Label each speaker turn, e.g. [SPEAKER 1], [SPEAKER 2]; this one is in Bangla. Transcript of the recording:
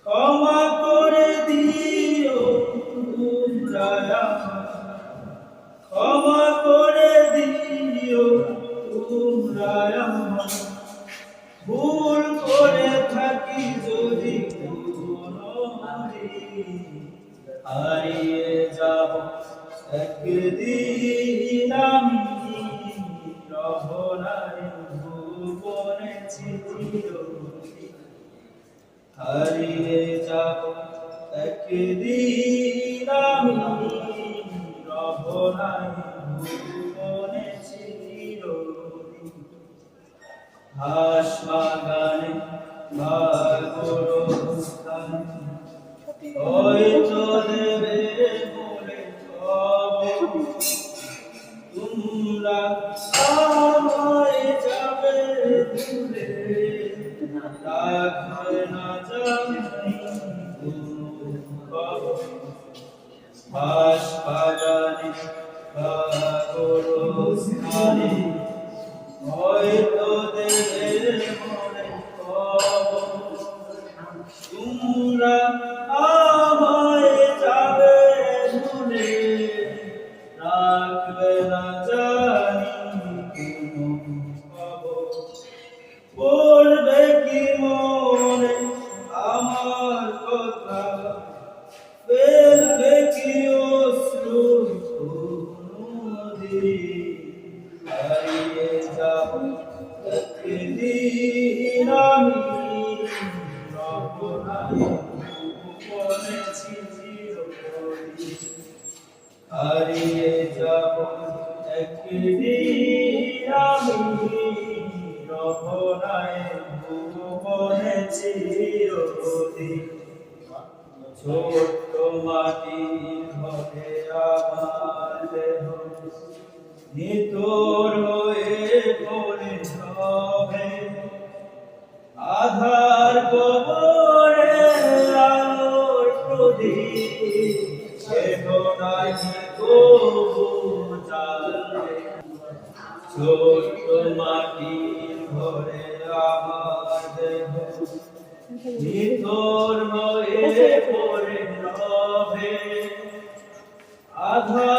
[SPEAKER 1] ক্ষমা করে দিও তোমরা ক্ষমা করে দিও তোমরা ভুল করে থাকি যদি হারিয়ে যাব একদিন আমি রহনায় ভুবনে চিরদিন হারিয়ে যাব একদিন আমি রহনায় ভুবনে চিরদিন ঘাস বাগানে ভাগরস্থান হয়তো দেবে বলে তোমরা আমায় যাবে ভুলে রাখবে না জানি ঘাস বাগানে ভাগরস্থানে হয়তো দেবে মনে তোমরা আমায় যাবে ভুলে রাখবে না জানি পড়বে কি মনে আমার কথা ফেলবে কি অশ্রু হারিয়ে যাব একদিন আমি রহনায় ভুবনে চিরদিন হারিয়ে যাব একদিন আমি রহনায় ভুবনে চিরদিন ছোট্ট মাটির ঘরে আমার দেহ নিতর হয়ে পড়ে হবে আধার কবরে আলোর প্রদীপ চেতনায় তবু জ্বালে ছোট্ট মাটির ঘরে আমার দেহ নিতর হয়ে পড়ে রবে আধার